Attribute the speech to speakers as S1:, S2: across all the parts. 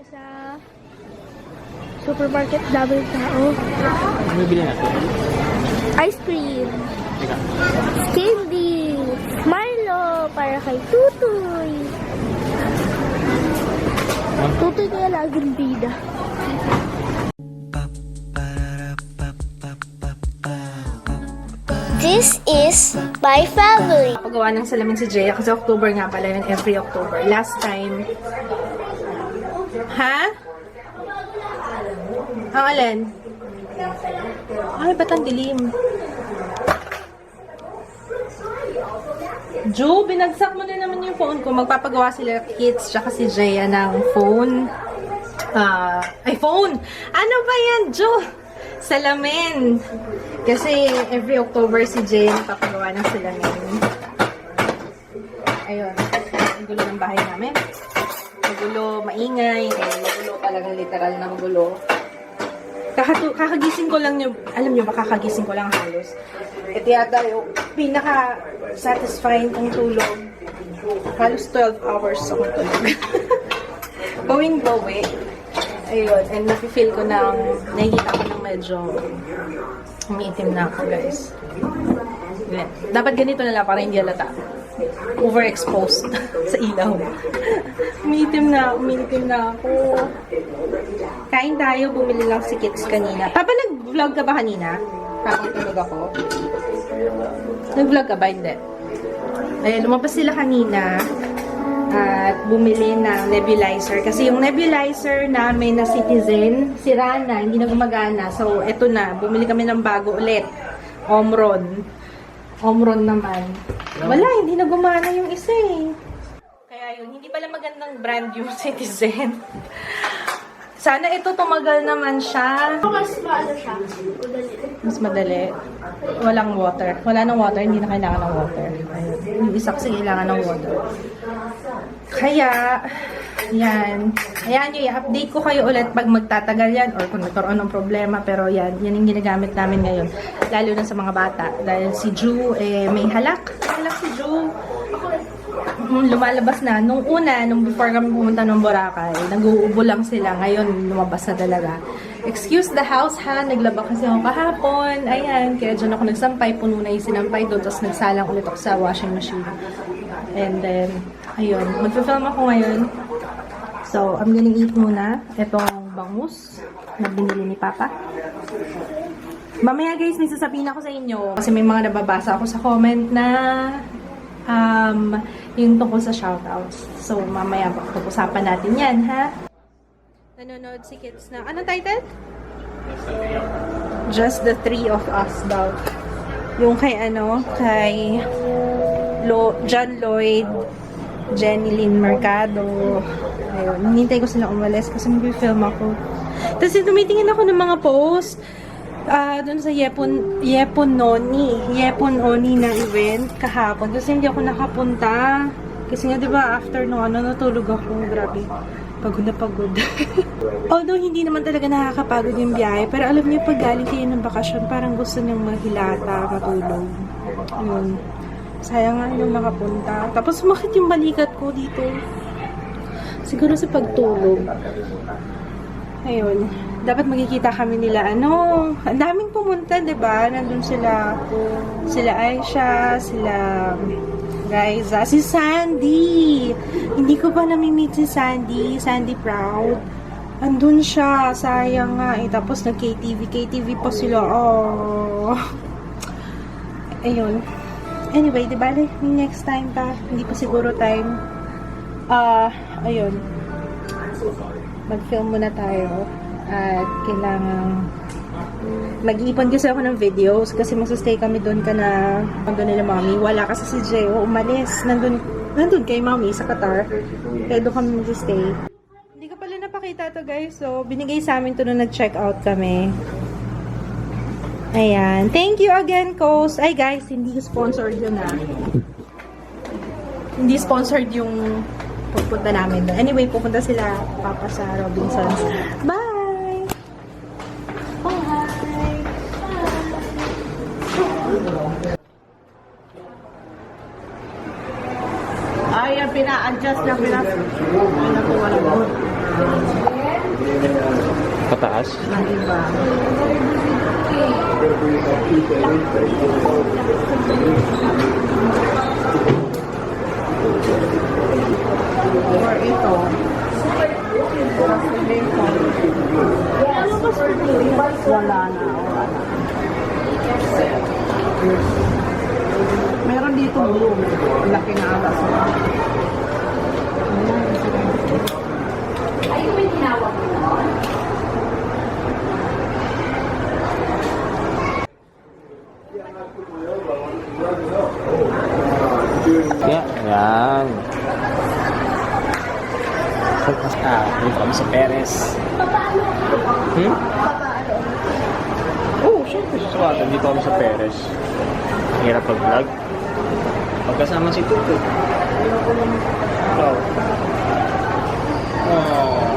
S1: Sa supermarket, dami ng tao.
S2: Ano bili natin?
S1: Ice cream.
S2: Teka.
S1: Candy. Milo. Para kay Tutoy. Tutoy kaya laging bida. This is my family.
S3: Pagawa ng salamin si Jaya kasi October nga pala yun, every October. Last time. Ha? Ang alin? Ay, ba't ang dilim? Joe, binagsak mo na naman yung phone ko. Magpapagawa sila kids tsaka si Jaya ng phone. iPhone! Ano ba yan, Joe? Salamin! Kasi every October si Jay nagpapagawa ng salamin. Ayun. Ang gulo ng bahay namin. Magulo, maingay. Magulo talagang literal na magulo. Kakagising ko lang nyo. Alam nyo ba, kakagising ko lang halos. Ito yata yung pinaka-satisfying kong tulog. Halos 12 hours akong tulog. Going-going. Ayun, and nafe-feel ko na, nakikita ko ng medyo umiitim na ako, guys. Ganyan. Dapat ganito na lang para hindi halata. Overexposed sa ilaw. Umiitim na ako. Kain tayo, bumili lang si Kits kanina. Papa, nag-vlog ka ba kanina? Habang tulog ako? Nag-vlog ka ba? Hindi. Ayun, lumabas sila kanina. At bumili ng nebulizer. Kasi yung nebulizer namin na Citizen, sira na, hindi na gumagana. So, eto na. Bumili kami ng bago ulit. Omron. Omron naman. Wala, hindi na gumana yung isa eh. Kaya yun, hindi pala magandang brand yung Citizen. Sana ito tumagal naman siya.
S1: Mas maano siya?
S3: Mas madali. Walang water. Wala nang water, hindi na kailangan ng water. Ayun. Yung isa kasi kailangan ng water. Kaya, yan. Ayan nyo, i-update ko kayo ulit pag magtatagal yan or kung nagkaroon ng problema. Pero yan yung ginagamit namin ngayon. Lalo na sa mga bata. Dahil si Ju, may halak. Halak si Ju. Lumalabas na. Nung before kami pumunta ng Boracay, nag-uubo lang sila. Ngayon, lumabas na talaga. Excuse the house ha, naglaba kasi ako kahapon. Ayan, kaya dyan ako nagsampay. Puno na yung sinampay doon. Tapos nagsalang ulit ako sa washing machine. And then, ayun. Magpa-film ako ngayon. So, I'm gonna eat muna. Itong bangus na binili ni Papa. Mamaya guys, may sasabihin ako sa inyo. Kasi may mga nababasa ako sa comment na yung tungkol sa shoutouts. So, mamaya pag-usapan natin yan, ha? Nanonood si Kids na, ano title? Just the Three of Us daw. Yung kay John Lloyd, Jenny Lynn Mercado. Ayun, hinintay ko silang umalis kasi mag-film ako. Tapos tumitingin ako ng mga post doon sa Yepon Oni na event kahapon. Kasi hindi ako nakapunta. Kasi nga, di ba, after natulog ako. Grabe. Pagod na pagod. Although, hindi naman talaga nakakapagod yung biyahe. Pero alam niyo, pag galing kayo ng bakasyon, parang gusto niyang mahilata, matulog. Ayun. Sayang nga yung nakapunta. Tapos, sumakit yung balikat ko dito. Siguro sa pagtulog. Ayun. Dapat magkikita kami nila. Ang daming pumunta, diba? Nandun sila Aisha, sila Raiza, si Sandy. Hindi ko pa nami-meet si Sandy Proud. Andun siya, sayang nga eh. Tapos nag-KTV pa sila. Oh. Ayun. Anyway, diba? Next time pa. Hindi pa siguro time. Ayun. Mag-film muna tayo. At kailangan mag-iipon kasi ako ng videos kasi magsastay kami doon nandun nila mami. Wala kasi si Jeo umalis. Nandun kay mami sa Qatar. Kaya doon kami magsastay. Hindi ko pala napakita to guys. So, binigay sa amin to nung nag-check out kami. Ayan. Thank you again, Coast. Ay guys, hindi sponsored yun Hindi sponsored yung pupunta namin doon. Anyway, pupunta sila Papa sa Robinsons. Bye!
S4: Ay, pina-adjust lang pina. Ay, naku, walang good.
S2: Peres.
S3: ng iba. Or ito. Wala na. Meron dito blue. Laki na alas.
S2: Yeah, ayan. Dito kami sa Peres. Oo, syempre susukatan. Dito kami sa Peres. Ang hirap pag-vlog. Pagkasama si Tuto. Wow. Oh.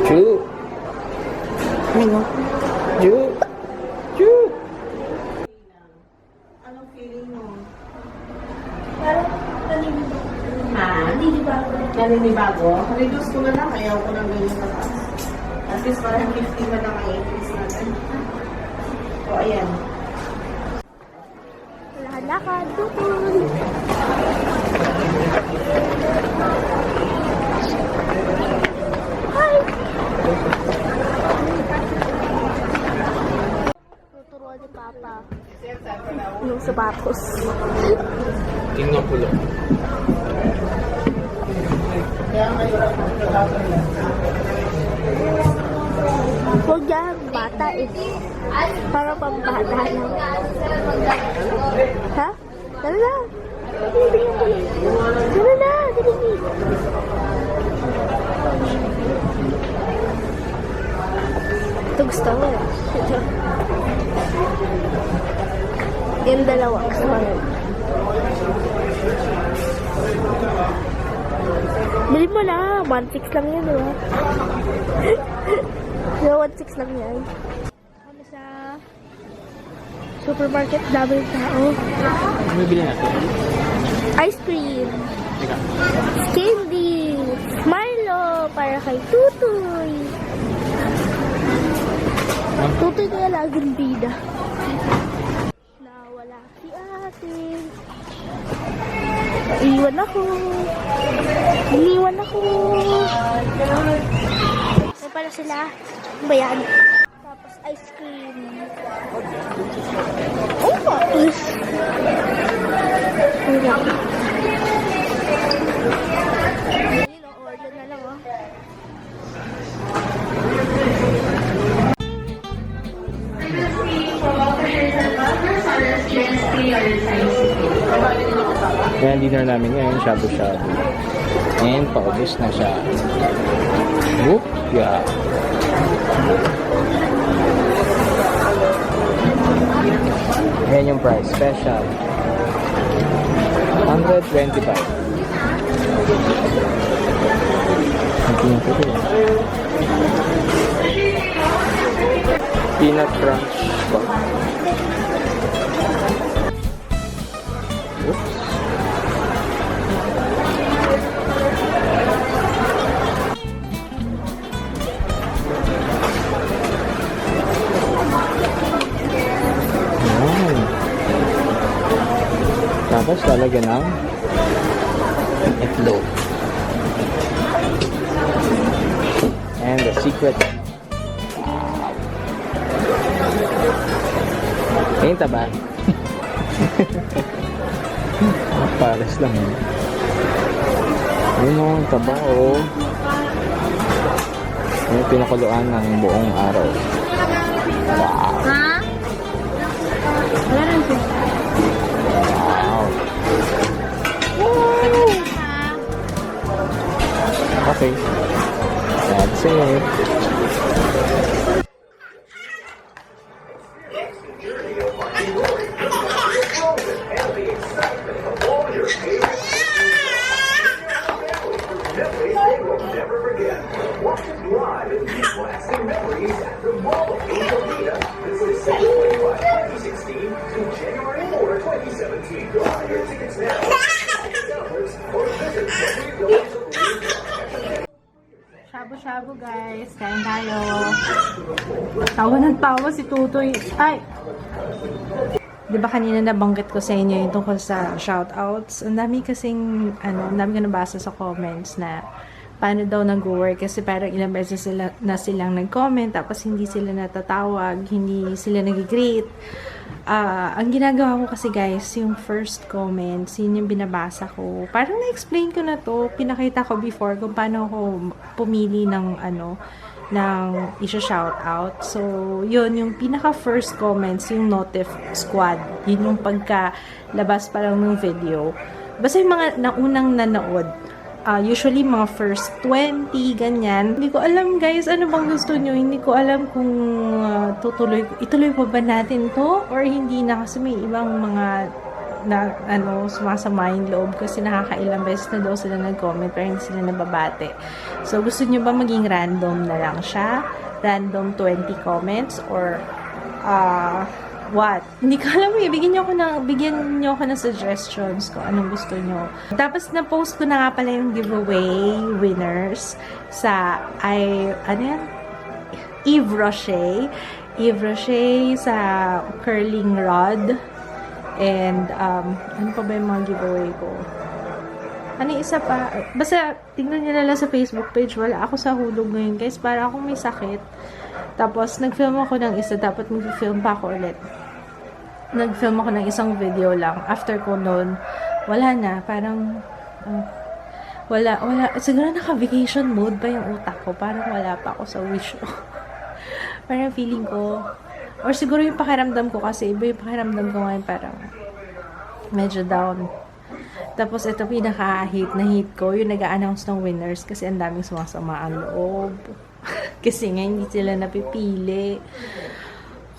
S2: Ju.
S3: Ano?
S2: Ju. Ju.
S3: Anong feeling mo?
S1: Parang
S3: Naninibago? Reduce ko na lang, ayaw ko ng ganyan kataas. At least parang 50 na lang ang increase natin. O, ayan.
S1: lakad doon. Hi! Tuturuan ni Papa yung sapatos.
S2: Tingnan ko lang.
S1: Huwag yan, bata eh. Para pambata lang. Ha? Tara na. Tara na, dali. Ito gusto mo eh. Yung dalawa gusto mo. Bili mo na. 1.6 lang yan, diba? 1.6 lang yan. Kami sa supermarket, dami ng tao.
S2: Ano bibili natin?
S1: Ice cream,
S2: Teka.
S1: candy, Milo, para kay Tutoy. Tutoy kaya laging bida. Nawala si ate. Iwan ako. Iniwan ako. Ay pala sila. Ano ba yan? Tapos ice cream. Oh, wala. Ayun, order na lang, oh.
S2: Kaya dinner namin ngayon, shabu-shabu. And paubos na siya. Whoop, yeah. Ayan yung price, special. 125. Peanut crunch ba? Oops. Ayan. Tapos lalagyan ng itlog. And the secret. Wow. Ayun taba. Pares lang yun. Ayun o, taba o. Ayun pinakuluan ng buong araw. Wow.
S1: Ha? Wala rin siya.
S2: Wow. Okay. That's it.
S4: Never forget. Watch it live in these lasting memories at the Mall of Angel Vita. This is December 25, 2016 to January 4, 2017. Buy your tickets now. $6 or visit www.angelvita.com.
S3: Shabu-shabu guys, kain tayo. Tawa ng tawa si Tutoy. Ay! Di ba kanina nabanggit ko sa inyo yung tungkol sa shoutouts? Ang dami kasing, ang dami ko nabasa sa comments na paano daw nag-work kasi parang ilang beses silang nag-comment tapos hindi sila natatawag, hindi sila nag-greet. Ang ginagawa ko kasi guys, yung first comments, yun yung binabasa ko. Parang na-explain ko na to, pinakita ko before kung paano ako pumili ng ng isa-shoutout. So, yun, yung pinaka-first comments, yung Notif Squad. Yun yung pagka-labas pa lang ng video. Basta yung mga naunang nanood, usually mga first 20, ganyan. Hindi ko alam guys, ano bang gusto nyo? Hindi ko alam kung ituloy pa ba natin to? Or hindi na kasi may ibang mga sumasama yung loob kasi nakakailang beses na daw sila nag-comment pero hindi sila nababate. So, gusto nyo ba maging random na lang siya? Random 20 comments? Or, what? Hindi ko alam eh. Bigyan nyo ako ng suggestions kung anong gusto nyo. Tapos, na-post ko na nga pala yung giveaway winners sa, Eve Rocher. Eve Rocher sa curling rod. And, ano pa ba yung mga giveaway ko? Ano isa pa? Basta, tingnan nyo na lang sa Facebook page. Wala ako sa hulog ngayon, guys. Para akong may sakit. Tapos, nag-film ako ng isa. Dapat mag-film pa ako ulit. Nag-film ako ng isang video lang. After ko noon, wala na. Parang, wala. Siguro naka-vacation mode pa yung utak ko. Parang wala pa ako sa wish ko. Parang feeling ko, or siguro yung pakiramdam ko kasi, iba yung pakiramdam ko ngayon parang medyo down. Tapos ito pinaka-hate na hate ko, yung nag-a-announce ng winners kasi ang daming sumasama ang loob. Kasi nga hindi sila napipili.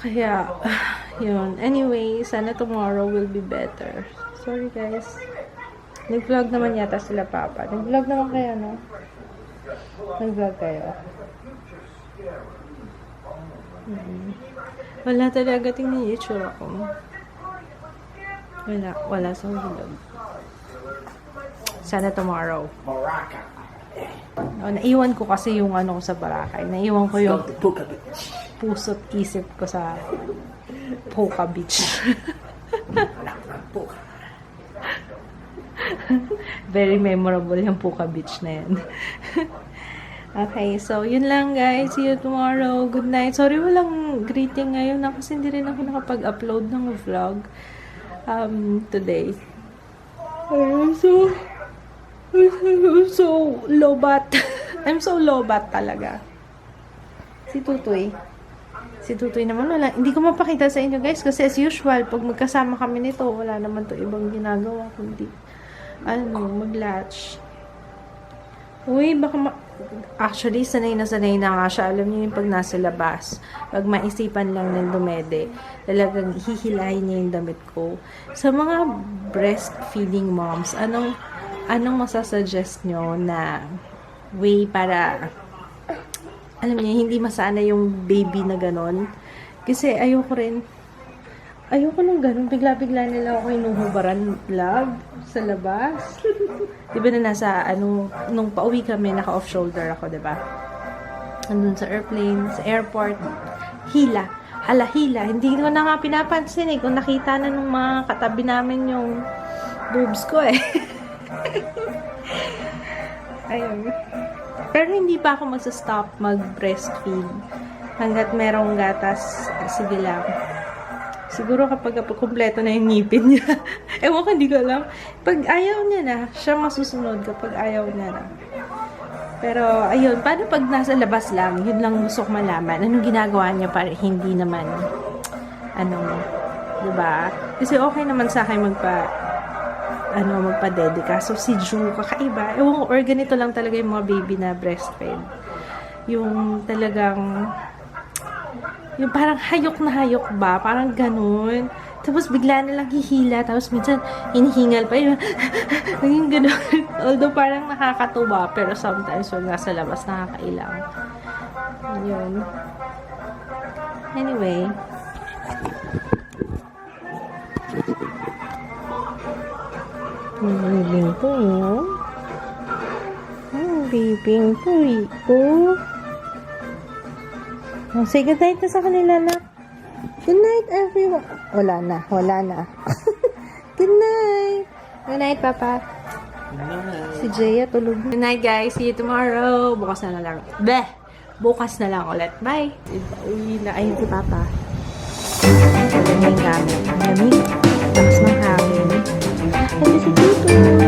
S3: Kaya, yun. Anyway, sana tomorrow will be better. Sorry guys. Nag-vlog naman yata sila Papa. Nag-vlog naman kayo, no? Nag-vlog kayo. Wala talaga, tingnan yung itsura ko. Wala sa vlog. Sana tomorrow. Naiwan ko kasi yung ko sa Boracay. Naiwan ko yung puso't isip ko sa Puka Beach. Very memorable yung Puka Beach na yan. Okay, so yun lang guys. See you tomorrow. Good night. Sorry walang greeting ngayon na kasi hindi rin ako nakapag-upload ng vlog today. I'm so lobat. I'm so lobat talaga. Si Tutoy naman wala. Hindi ko mapakita sa inyo guys kasi as usual, pag magkasama kami nito, wala naman to ibang ginagawa kundi mag-latch. Uy, baka actually, sanay na nga siya. Alam niyo yung pag nasa labas, pag maisipan lang ng dumede, talagang hihilahin niya yung damit ko. Sa mga breastfeeding moms, anong masasuggest nyo na way para, alam niyo, hindi masana yung baby na ganon? Kasi ayoko nung ganun. Bigla-bigla nila ako hinuhubaran vlog sa labas. Diba na nasa, nung pauwi kami, naka-off shoulder ako, diba? Andun sa airplane, sa airport. Hila. Hindi ko na nga pinapansin eh. Kung nakita na nung mga katabi namin yung boobs ko eh. Ayun. Pero hindi pa ako magsa-stop mag-breastfeed. Hanggat merong gatas, sige lang. Siguro kapag kumpleto na yung ngipin niya. Ewan ko, hindi ko alam. Pag ayaw niya na, siya masusunod kapag ayaw niya na. Pero, ayun, paano pag nasa labas lang, yun lang gusto ko malaman. Anong ginagawa niya para hindi naman, diba? Kasi okay naman sa akin magpa-dedika. So, si Ju, kakaiba. Ewan ko, or ganito lang talaga yung mga baby na breastfed. Yung talagang, yung parang hayok na hayok ba? Parang ganun. Tapos bigla na lang hihila. Tapos minsan hinihingal pa yun. Naging gano'n. Although parang nakakatuwa. Pero sometimes pag nasa labas nakakailang. Yun. Anyway. Bibing po yun. Bibing po ito. Say good night na sa kanila na. Good night, everyone. Wala na. Good night. Good night, Papa. Si Jaya tulog. Good night, guys. See you tomorrow. Bukas na lang. Bukas na lang ulit. Bye. Uwi na. Ayun si Papa. Ito na yung gamit. Ang lamig. Lakas ng hangin. Ayun si Tutu.